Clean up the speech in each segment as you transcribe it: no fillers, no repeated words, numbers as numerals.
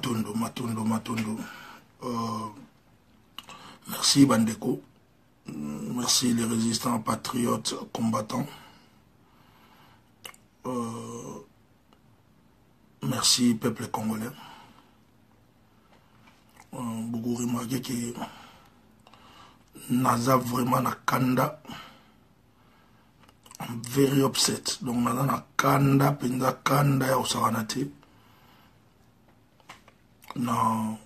Matondo. Merci Bandeko. Merci les résistants, patriotes, combattants. Merci peuple congolais. Beaucoup remarqué que Naza vraiment na kanda. I'm very upset. Donc Naza na kanda, penza kanda ya usaranate. Na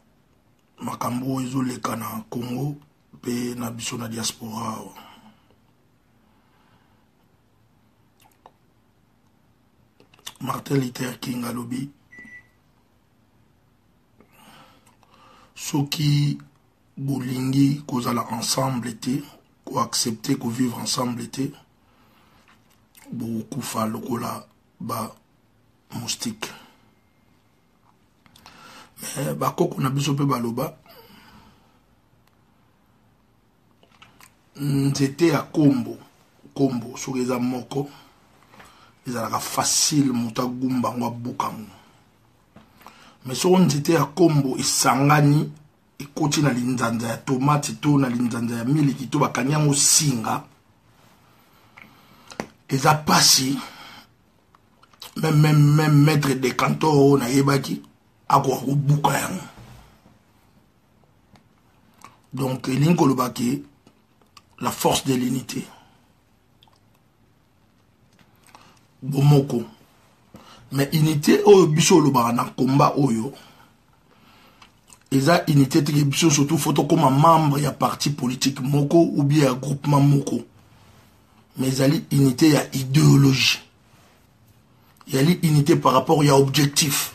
makambo ezoleka na Congo pe na biso na diaspora. Martin Luther King a lobby. Ceux qui bolingi kozala ensemble été, ko accepter ko vivre ensemble été, beaucoup fa lokola ba moustique. Mais ba koko na biso pe baloba. C'était à Kombo, sur les amoko. Ils avaient facile moutagumba ngwa bukangu. Mais sur on était à Kombo, ils sangani, ils continuent na linzanza ya tomate to na linzanza ya miliki to bakanyango singa. Ils a passé, même maître de canton na yebaki, à quoi bukangu. Donc, l'inkolobaki, la force de l'unité. Bomoko. Mais unité oyo biso lobara na combat oyo. Eza unité te biso surtout photo comme un membre ya parti politique moko ou bien un groupement moko. Mais ezali unité ya idéologie. Yali unité par rapport ya objectif.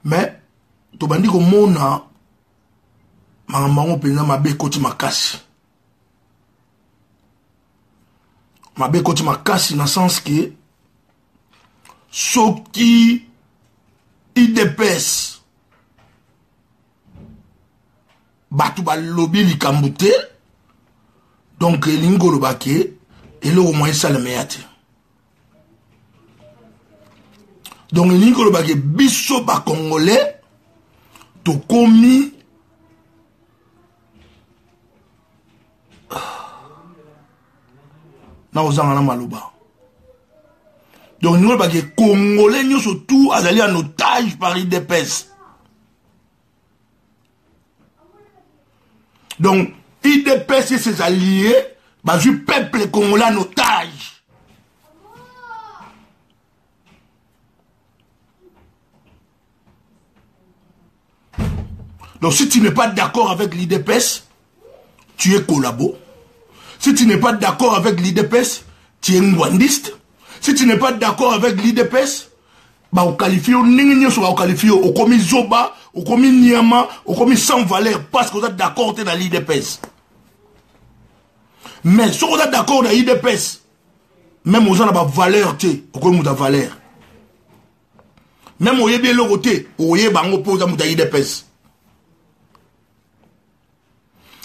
Mais to bandi ko mona mangambango penza mabe koti makasi. Mabe koti makasi na sens que soki idepes batu ba lobby likambute donc lingolo bake elo au moins salameyate. Donc lingolo bake biso ba congolais to komi na ozanga maloba. Donc nous pas que congolais nous surtout azali en otage par IDPS. Donc IDPS et ses alliés bah du peuple congolais en otage. Donc si tu n'es pas d'accord avec l'IDPS, tu es collabo. Si tu n'es pas d'accord avec l'IDPS, tu es ngwandiste. Si tu n'es pas d'accord avec l'IDPS, bah on qualifie on qualifie au commis zoba, au commis niama, au commis sans valeur parce que vous êtes d'accord dans l'IDPS. Mais si vous êtes d'accord dans l'IDPS, même aux gens n'a pas valeur au commis de valeur. Même au yébé le côté, au yébé en oppose à l'IDPS.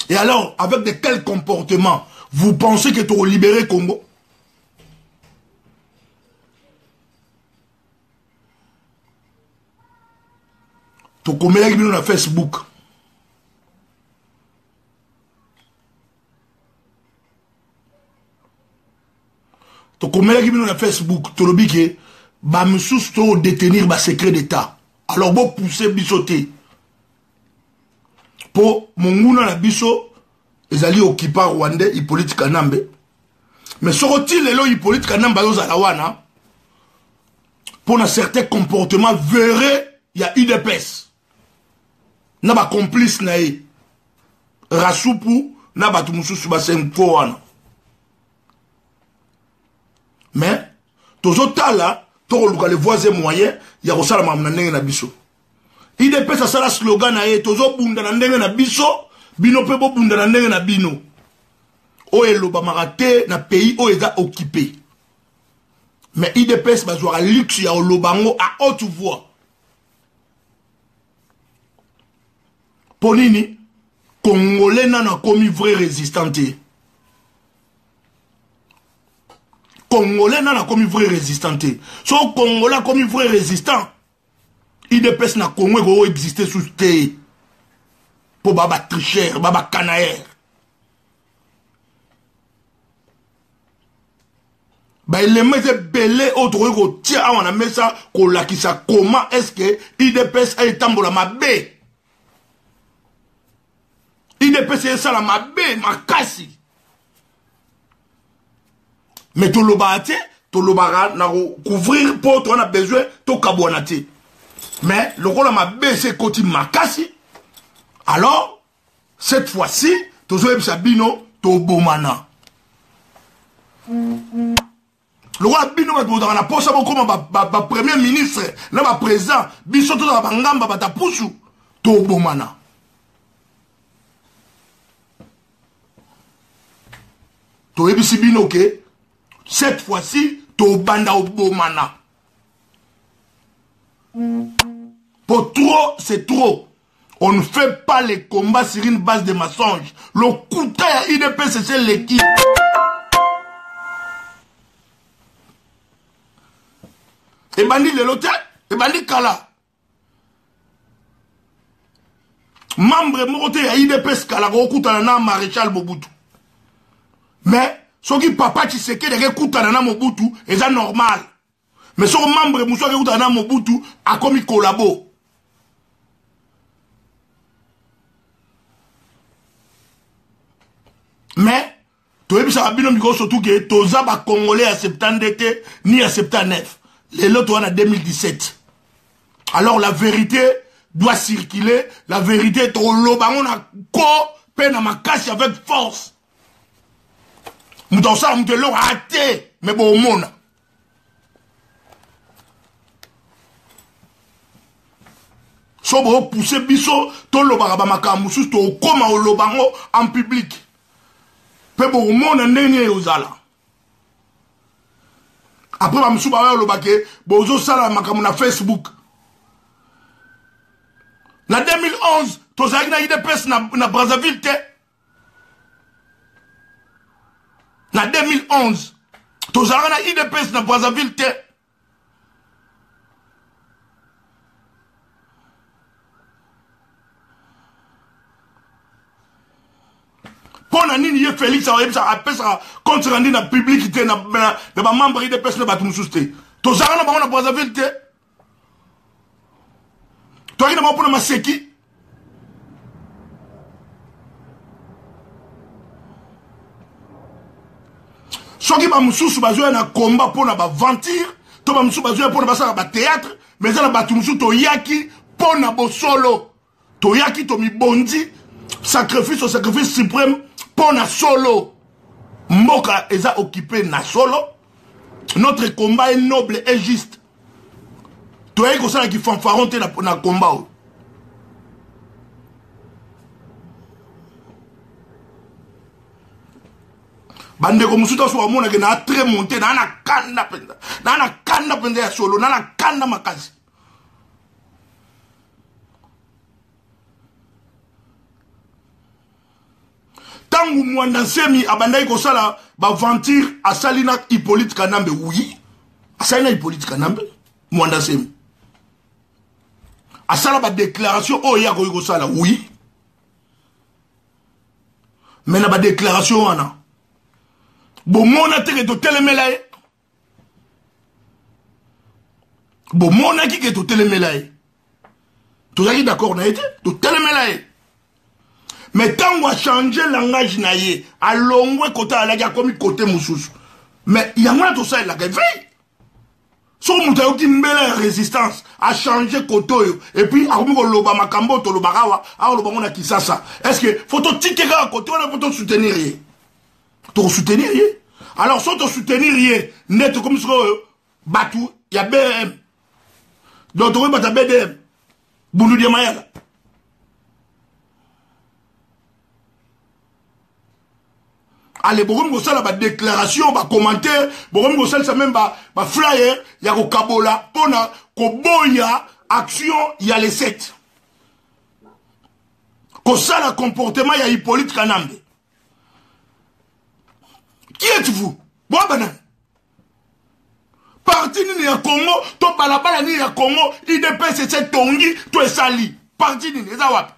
Et alors, avec de quels comportements vous pensez que tu vas libérer Congo? Tu connais qui sur Facebook. Tu connais qui sur Facebook. Tu dis que bah monsieur to détenir ba secret d'état. Alors bon pousser bisoter. Pour monguna na biso ezali occupant rwandais Hippolyte Kanambe. Mais soroti lelo Hippolyte Kanambe yozala wana pour un certain comportement verré il y a UDPS. Na ba complice na ye. Rasupu na ba tumususu ba senko wana. Mais tozotala to luka les voies et moyens ya kosala mamna ndenge na biso. IDPS a sala slogan na ye tozo bunda na ndenge na biso bino pe bo bunda na ndenge na bino o eloba marate na pays o eza occupé. Mais IDPS bazwa luxe ya olobango à haute voix. Ponini Congolais n'a commis vrai résistanté. Congolais n'a commis vrai résistanté. So Congolais commis vrai résistant. IDPS na Congo ko exister sous terre pour baba tricheur baba canaire ba élément est belé autre ko tia on a mis ça ko lakisa comment est-ce que IDPS a etambola mabe IDPS est ça la mabe makasi mais tout le bâti tout le bara na couvrir pour on a besoin to kabonati mais le rôle m'a baissé côté makasi alors cette fois-ci tozo sabino to bomana le roi bino dans la poche comme ba premier ministre na ba président biso to ba ngamba ba tapusu to bomana to ebisi bino ke cette fois-ci to banda au bomana. Pour trop, c'est trop. On ne fait pas les combats sur une base de mensonges. Le couteau à IDPS, c'est l'équipe. Et bandit le loté, et bandit Kala. Membre moté à IDPS Kala, Rokoutanana Maréchal Mobutu. Mais, ce qui papa Tshisekedi de Rokoutanana Mobutu, est ça normal. Mais son membre Moussa Rokoutanana Mobutu a commis collabo. Mais, tu as vu ça, surtout que Toza va Congolais à 70 ni à 79. Les lots en 2017. Alors la vérité doit circuler. La vérité est au lobangon à ko peine à ma casse avec force. Mouton ça, mouton l'eau raté. Mais bon, au monde. So bo pousser biso, to lobanga makamoussous, to koma au lobango en public. Pe bo au monde n'est aux après, je me suis dit, bozo sala makamuna Facebook. Na 2011, tozaki na IDPS na Brazzaville te. Na 2011, tozaki na IDPS na Brazzaville te. Pona nini ye Félix appelle ça contre rendu na publicité na membre IDPS na batu mususte. Tozaka na bango na Brazzaville te. Toki na bango pona maseki. Soki ba mususu bazwa na combat pona ba ventir, to ba mususu bazwa pona basala ba théâtre, mais ça na batu mususu to yaki pona bosolo. To yaki to mi bondi, sacrifice au sacrifice suprême. Pour na solo, Mboka est occupé na solo. Notre combat est noble et juste. Tu as ça qui fanfaron te na combat. Bande ko musuta so amona ke na très monté na kanda penda. Na kanda penda ya solo, na kanda makasi. Tangu mwanda semi abandai ko sala ba ventir a salina Hippolyte Kanambe oui asalina Hippolyte Kanambe mwanda semi asala ba déclaration o ya ko sala oui mais na ba déclaration wana bo mona teke to telemela e bo mona ki ke to telemela e to yaki d'accord na été to telemela e. Mais tant qu'on a changé le langage, à l'ongwe côté à la comme côté moussous. Mais il y a moins de ça, il a réveillé. Son moutayo qui mêle résistance, a changé côté. Et puis, à l'oba makambo, to l'obarawa, à l'oba on a qui ça. Est-ce que faut te tirer à côté, on a faut te soutenir rien. Te soutenir rien. Alors, sans te soutenir rien, net comme ce que, Batou, il y a BM. Donc, tu vois, BDM. Boulou de Mayala. Allez, borom gosala ba déclaration, ba commentaire, borom gosala ça même ba flyer, ya ko kabola, pona ko boya action, il y a les 7. Ko sala comportement ya Hippolyte Kanambe. Qui êtes-vous? Bon banan. Parti nini ya Congo, to balabala nini ya Congo, IDPS c'est tongi, to esali. Parti nini, eza wapi.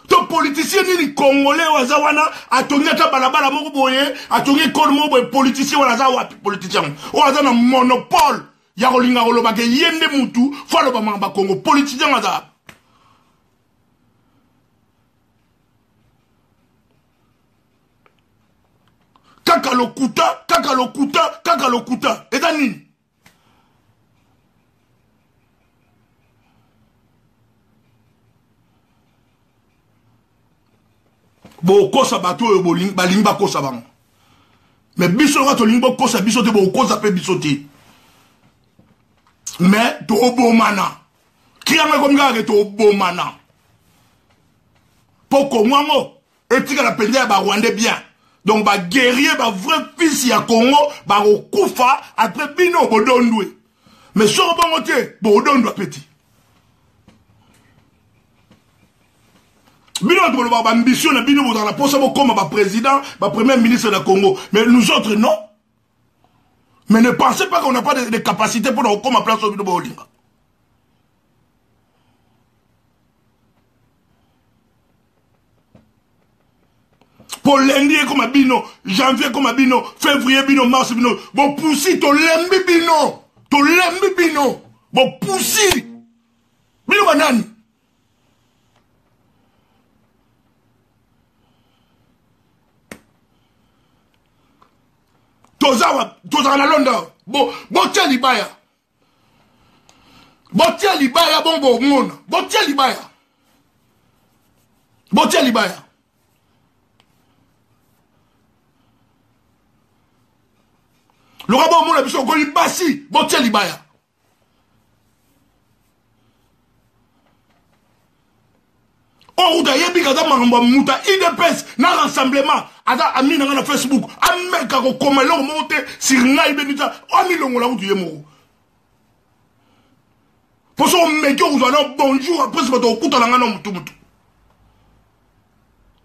To politicien nini congolais waza wana, atongi ata balabala moko boye, atongi kol moko boye, politicien wana za wapi, politicien. Waza na monopole, ya kolinga kolobake yende mutu, falo ba mamba Congo, politicien waza wapi. Kaka lokuta, eza nini? Bo kosa bato yo balingi bakosa bango. Mais biso nga tolingi bokosa biso te bo kosa pe biso te. Mais to obomana. Kianga komga ke to obomana. Poko mwango etika la pendia ba Rwandais bien. Donc ba guerrier ba vrai fils ya Congo ba okufa après bino bodondwe. Mais so bongo te bodondwa petit. Bino to ba ambition na bino dans la poste comme ba président, ba premier ministre de Congo. Mais nous autres non. Mais ne pensez pas qu'on n'a pas de capacité pour nous comme place au bino bolinga. Pour lundi comme bino, janvier comme bino, février bino, mars bino, bon poussi to lembi bino, bon poussi bino banani. Toza na Londres, bon tia libaya bon mona, bon tia libaya. Le rabon mon abisso goli basi, botia libaya. On ouda yebi kaza maramba muta IDPS na rassemblement ada amina na Facebook ameka ko komelo monte sur ngai benita amilongo la utu yemo. Pour ça meko uzana bonjour après ce bato okuta na ngana mutu.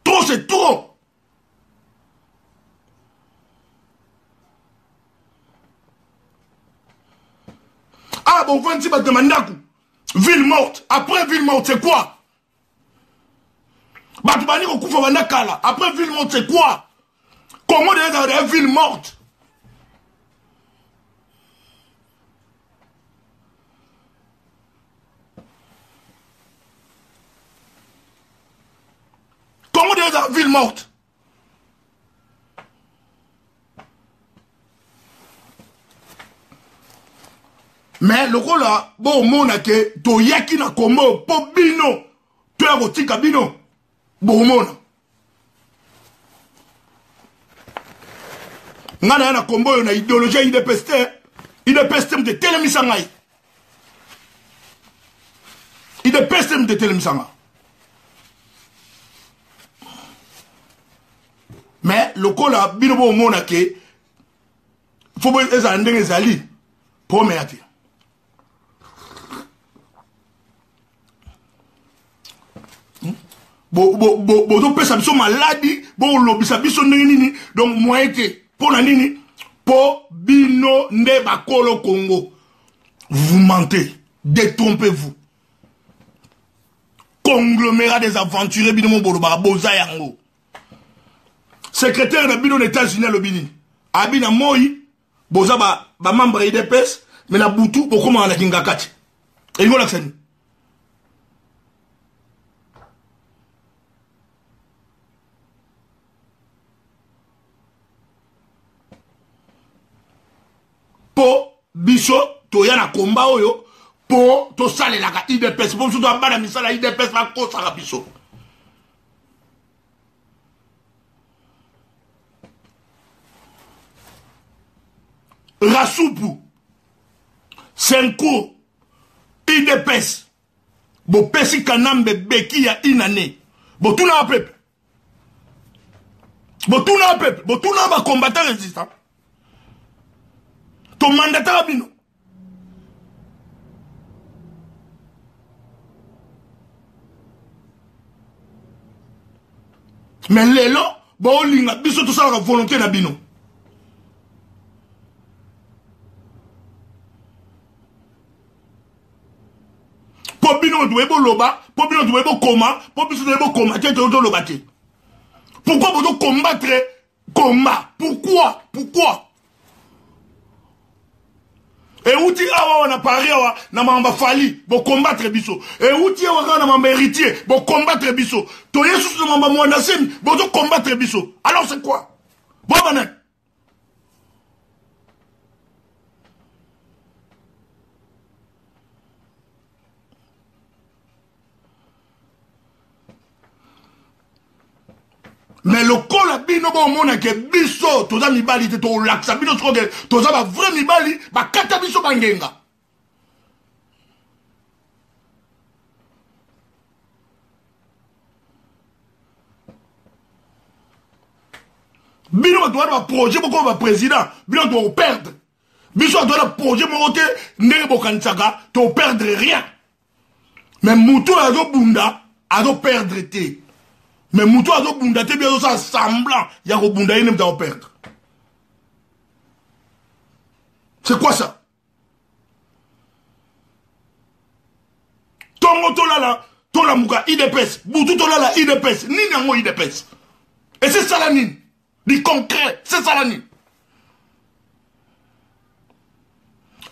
Trop c'est trop. Ah bon, 26 bat de Mandakou. Ville morte. Après ville morte, c'est quoi? Batubani au Koufa Mandakala. Après ville morte, c'est quoi? Comment déjà des ville morte? Comment déjà ville morte? Mais le rôle là, bon, mon que to yaki na kombo, po bino, to ya rotika bino, bon, mon. Ngana na kombo, yon a idéologie, il est pesté de télémisangaï. Il est pesté de télémisanga. Mais le rôle là, bino bon, mon que, faut que les andeng les alliés, pour me yati. Bo pesa biso maladi bo lobisa biso nini donc moi été pour na nini po bino nde bakolo Congo. Vous mentez, détrompez-vous. Conglomérat des aventuriers bino boloba boza yango. Secrétaire de bino des États-Unis le bini. Abina moi boza ba membre IDPS mais la butu bokoma na kingakati. Et ngolaksani. Po biso to ya na komba oyo po to sale la ka IDPS po so to abana misala IDPS ba ko sala biso Rasupu Senko IDPS bo pesi kanambe beki ya inane bo tuna pepe bo tuna ba combattant résistant. Ton mandateur bino. Mais lelo, bolinga biso to sala volonté na bino. Po bino doit bo loba, po bino doit bo koma, po bino doit bo koma, te to loba te. Pourquoi vous combattre combat? Pourquoi? Et où tu as un appareil, na mamba fali, pour combattre biso. Et où tu as un mamba héritier, pour combattre biso. To yesus na mamba mwandasim, pour combattre biso. Alors c'est quoi? Bon banan. Mais le col bino bon mona ke biso toza mibali te to laksa bino skoge toza ba vrai mibali ba kata biso bangenga. Bino doit avoir projet beaucoup ba président, bino doit perdre. Biso doit avoir projet moté ndenge bokansaka to perdre rien. Mais muto azo bunda azo perdre te. Mais Moutou a bunda te bien ça semblant ya ko bunda il ne doit perdre. C'est quoi ça? Tongo tolala tola muka IDPS, Moutou tolala IDPS, ni nango IDPS. Et c'est ça la mine. Du concret, c'est ça la mine.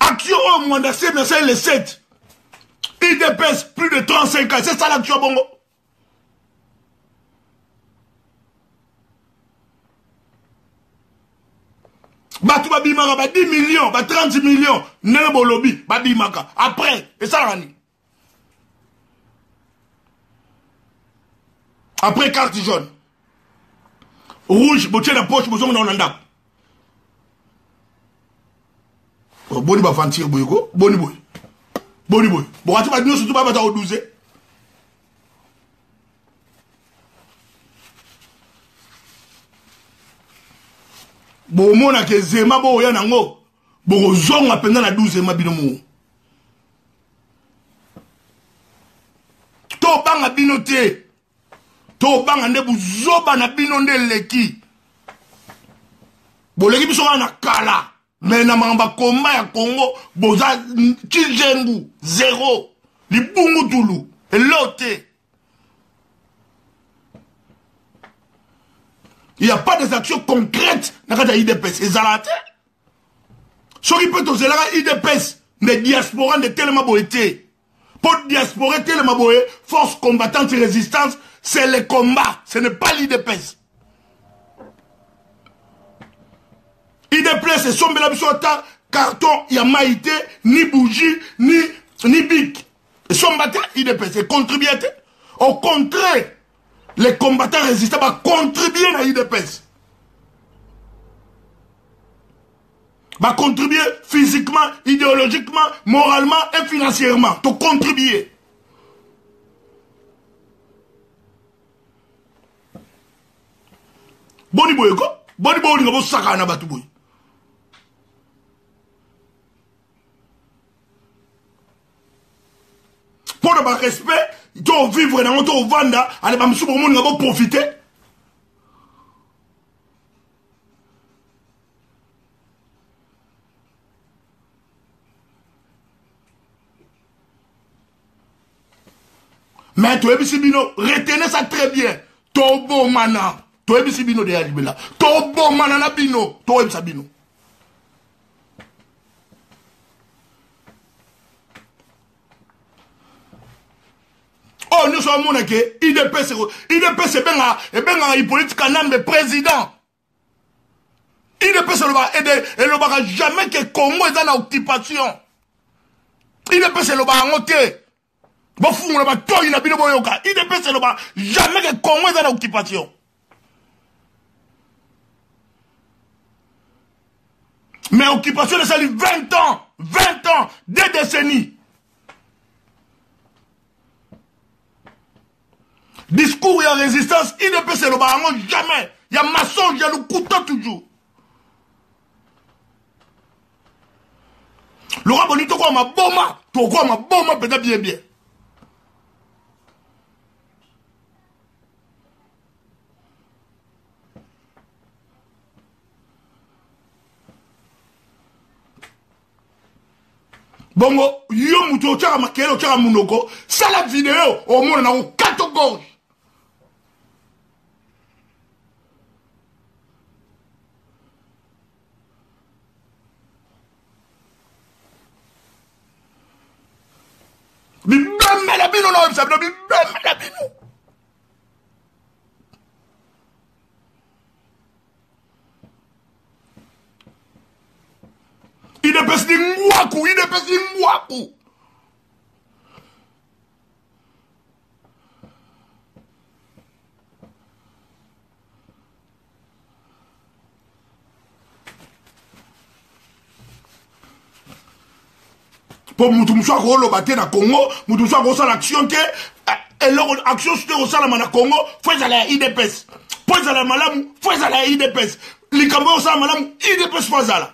Action au Mwanda c'est le 7. IDPS plus de 35 ans, c'est ça l'action bongo. Batu babimaka ba 10 millions, ba 30 millions, nebo lobby, babimaka. Après, et ça l'année. Après carte jaune. Rouge, botier la poche, bozo on anda. Boni ba fantir boyko, boni boy. Boni boy. Bon, ati ba dino surtout ba bata au 12. Bo mona ke zema bo ya nango bo zonga penda na 12 ma bino mo to banga bino te to banga nde bu zoba na bino nde leki bo leki biso na kala mais na mamba komba ya Congo boza chizengu zéro libungu tulu elote. Il n'y a pas des actions concrètes dans la IDPS. Et Zalate, ce qui peut être là, IDPS, les diasporas de tellement boité. Pour diaspora tellement boité, force combattante et résistance, c'est le combat. Ce n'est pas l'IDPS. IDPS, c'est son belabisota, carton, il y a maïté, ni bougie, ni bic. Et son battant, IDPS, c'est contribué. Au contraire, les combattants résistants vont contribuer à l'IDPS. Vont contribuer physiquement, idéologiquement, moralement et financièrement. Pour contribuer. Boni boy ko? Boni boy nga bo saka na batu boy. Pour le respect, tu vas vivre dans ton vanda, allez, bah, monsieur, bon, on va profiter. Mais toi, Bino, retenez ça très bien. Tobo mana. Toi, Bino de Yalibela. Tobo mana na Bino. Toi, Bino. Oh, nous sommes mon IDPS, c'est bien Hippolyte Kanambe président. IDPS ne va jamais que Congo est dans l'occupation. IDPS ne va monter. Bon, fou, on va tout y nabino boyoka. IDPS ne va jamais que Congo est dans l'occupation. Mais occupation de ça 20 ans, 2 décennies. Discours et résistance, IDPS le barango jamais. Il y a maçon, il y a le couteau toujours. Le roi bonito quoi ma boma, to quoi ma boma peut-être bien. Bongo, yo muto chaka makelo chaka munoko, ça la vidéo, au monde na au quatre gorge. Bibem la bino na website, bibem la bino. Il est pes di ngwaku, il est pes di ngwaku. Pour mutumswa ko lo baté na Congo, mutumswa ko sa l'action que et leur action sur ça la Congo, faut aller IDPS. Faut aller malam, faut aller IDPS. Les cambo ça malam IDPS faut aller.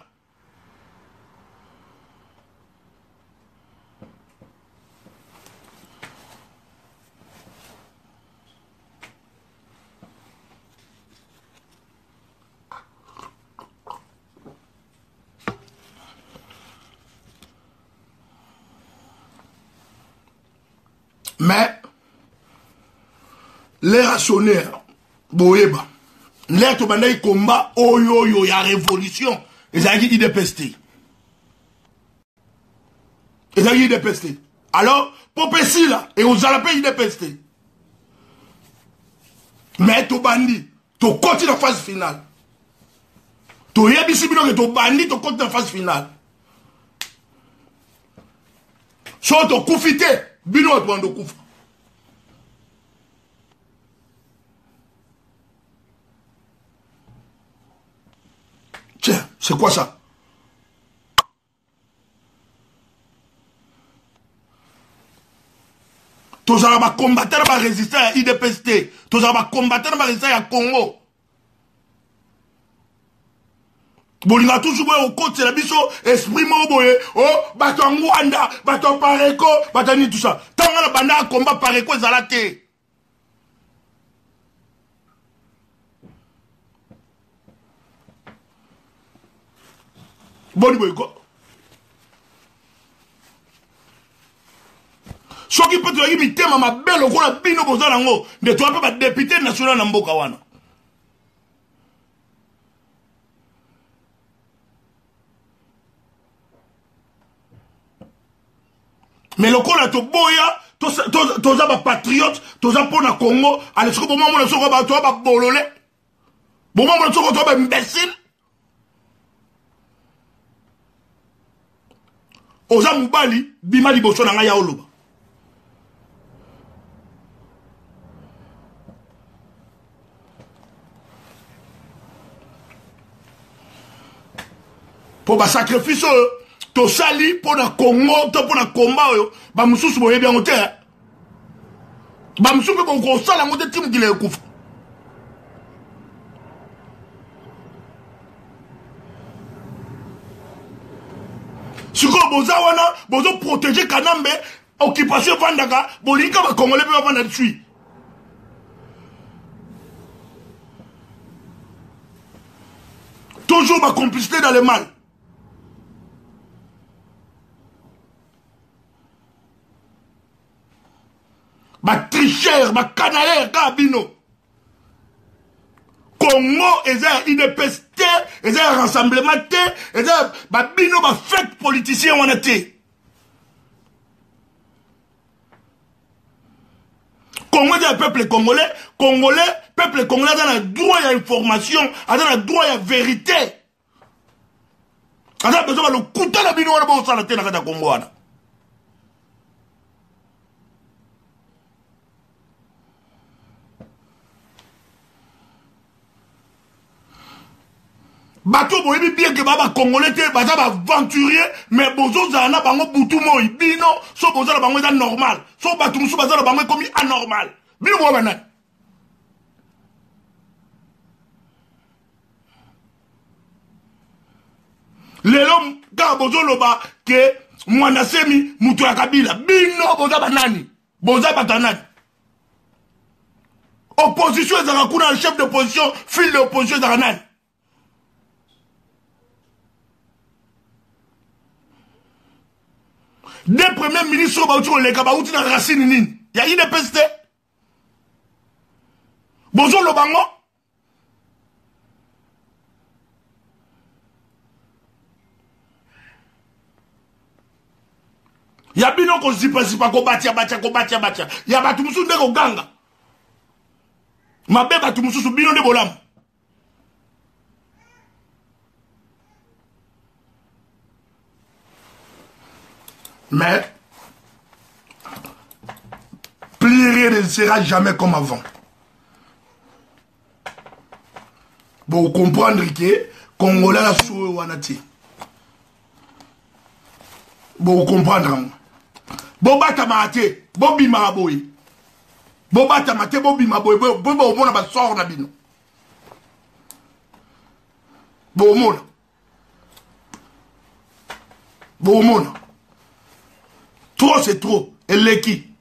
Mais les rationnaires, boyeba, les tobandai combat, oyo ya révolution, ils ont dit de pester. Ils ont dit de pester. Alors, pour pester là, et aux alapés de pester. Mais tobandi, tu continues la phase finale. Tu yebisi bino que tobandi, tu continues la phase finale. So to kufite, bino epwando kufa. Tiens, c'est quoi ça? Tous les combattants qui résistent à l'IDPST, tous les combattants qui résistent à Congo. Bolinga toujours au côté de la biso, esprit moboye, oh, bato Rwanda, bato Pareko, bato ni tout ça. Tant que la banda combat Pareko, zalate. Boni boy quoi? Ce qui peut te dire, mais ma belle, on a bino bozalango, de toi pas député national en Bokawana. Mais le coup là, tu boya, tu as patriote, tu as pour le Congo, allez, ce que pour moi, on a sur le toit, bololé. Bon, moi, on a sur le toit, imbécile. Oza Mubali, bima liboso na ngaya oloba. Pour ba sacrifice, to sali pour na Congo, to pour na combat yo, ba mususu boye bien ote. Ba mususu ko ko sala ngote timu kile kufa. Si vous avez protégé Kanambe, occupation Vandaka, vous avez dit Congolais peuvent vendre dessus. Toujours ma complicité dans le mal. Ma tricheur, ma canalaire, Kabino. Congo, ils ont une peste, ils ont un rassemblement, ils ont bino, ma fête politicien, on a été. Congo, c'est un peuple congolais, peuple congolais, a le droit à l'information, a le droit à la vérité. A besoin de le couteau de bino, on a besoin de la Congo. Bateau boyebi bien que baba congolais te baza aventurier mais bozo zana bango butu moi bino so bozo la bango est normal so batu musu baza la bango comme anormal bino bo bana lelo ka bozo loba que mwana semi mutu ya kabila bino boza banani boza batanani opposition ezaka kuna le chef d'opposition fil de opposition ezaka nani. Des premiers ministres bauti koleka bauti na racine nini. Ya IDPS te. Bozo lobango. Ya bino ko zipa ko batia. Ya batu musu nde ko ganga. Mabe batu musu bino de bolam. Mais plus rien ne sera jamais comme avant. Bon, comprendre que Congolais la soué wanati. Bon, comprendre. Bon, bata mate, bon bima boy. Bon, bata mate, bon bima boy. Bon, on a sort na bino. Bon, mon. Bon, mon. Trop, c'est trop. Et l'équipe.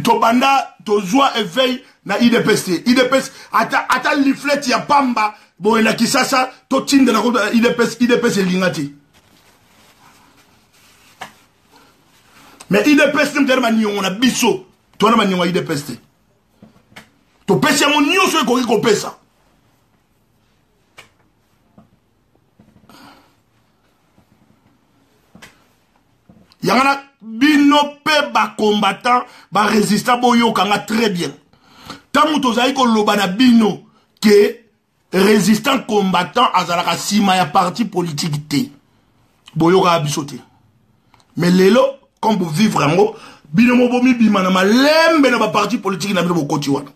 Tobanda, to joie et veille na IDPS. IDPS, ata liflet ya pamba, bo na kisasa, to tinde na IDPS et lingati. Mais IDPS n'aime pas ni on a biso, to na mani wa IDPS. To pesa mon nyo so ko pesa. Yangana bino pe ba combattant, ba résistant boyo kanga très bien. Tant tozali ko loba na bino que résistant combattant azalaka sima ya parti politique te. Boyo ka bisote. Mais lelo comme vous vivre ngo bino mo bomi bima na malembe na ba parti politique na bino bokoti wana.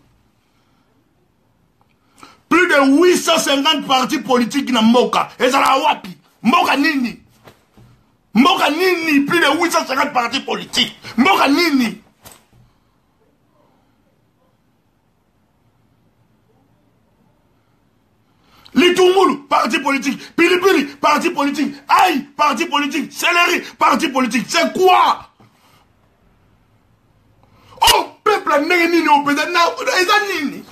Plus de 850 partis politiques na mboka. Ezala wapi? Mboka nini? Mboka nini, plus de 850 partis politiques. Mboka nini. Litungulu, parti politique. Pilipili, parti politique. Aïe, parti politique. Céleri, parti politique. C'est quoi? Oh, peuple n'est nini au pédé. Non, nini.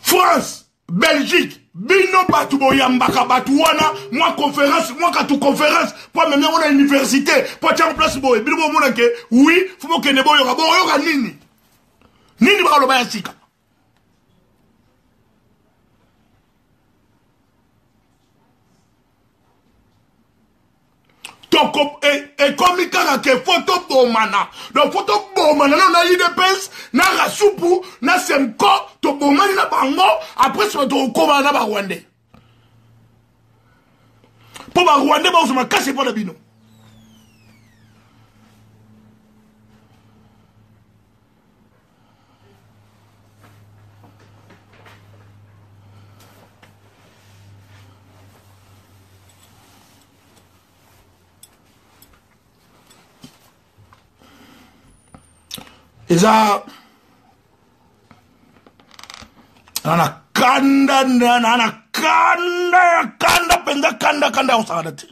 France, Belgique, bino batu boyambaka batu wana, moi conférence, moi katu conférence, pour même on a université, pour tiens en place boy, bino bo mona ke, oui, faut mo kene boyo ka nini. Nini ba lo ba sika. Et comme il a que photo bomana, donc photo bomana, na IDPS, na rasupu, na semko, to bomani na bango, après c'est to koma na ba Rwandais. Pour ba Rwandais, ba osama casse pas la bino. Eza ana kanda penda kanda usagadati.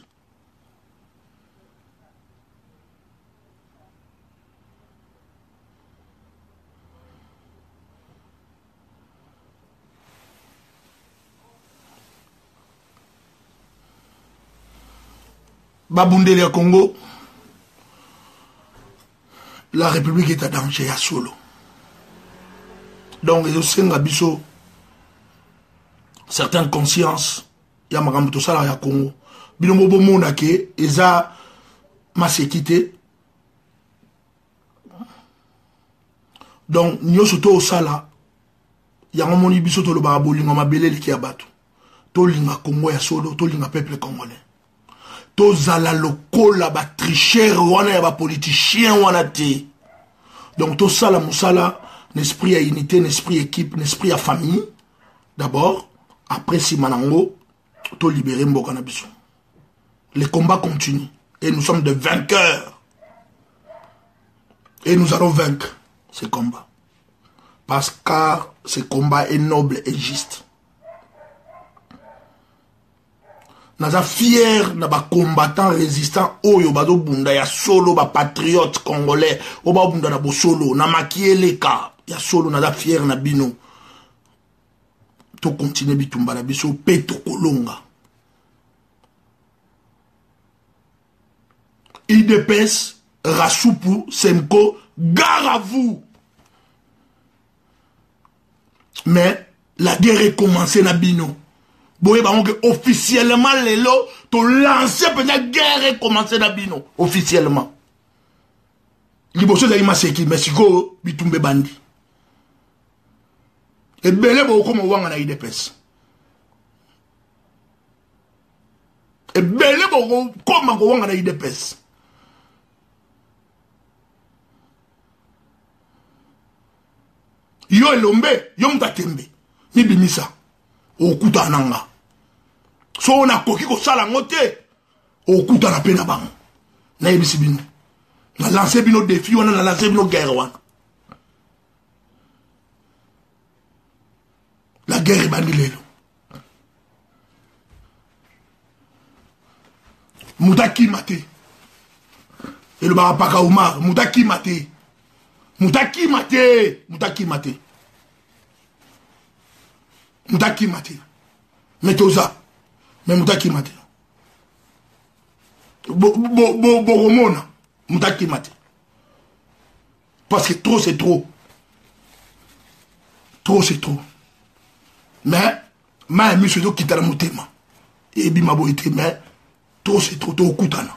Babundeli ya Congo, la République est à danger à solo. Donc, je sais que certaines consciences, il y a un peu de Congo. Binomo mona ke, eza ma séquité. Donc, nous sommes au sala. Il y a un moni biso to le baraboli, on m'a belé le kiabatu. To linga Congo ya solo, to linga peuple congolais. To zala lokola ba tricheur wana ya ba politicien wana te. Donc to sala musala, l'esprit à unité, l'esprit équipe, l'esprit à famille. D'abord, après si manango, to libérer mboka na biso. Les combats continuent et nous sommes des vainqueurs. Et nous allons vaincre ces combats. Parce que ce combat est noble et juste. naza fier na ba combattant résistant oyo bazo bunda ya solo ba patriote congolais o ba bunda na bo solo na makieleka ya solo naza fier na bino to continuer bitumba na biso pe to kolonga IDPS Rassoupou Semko gare à vous mais la guerre est commencée na bino boye ba que officiellement lelo to lancer peut-être guerre est commencée na bino officiellement liboso za imaseki Mexico bitumbe bandi et belé bo comme wanga na IDPS et belé bo comme wanga na IDPS yo elombe yo mutatembe ni bimisa okuta nanga so na koki ko sala ngote okuta na pena bango na yebisi bino na lancer bino défi wana na lancer bino guerre wana la guerre bandi lelo mutaki mate elo ba paka Umar mutaki mate mutaki mate mutaki mate mutaki mate metoza mais mutaki mate romona mutaki mate parce que trop c'est trop c'est trop mais ma monsieur do kitala mutema et bima boité mais trop c'est trop to kutana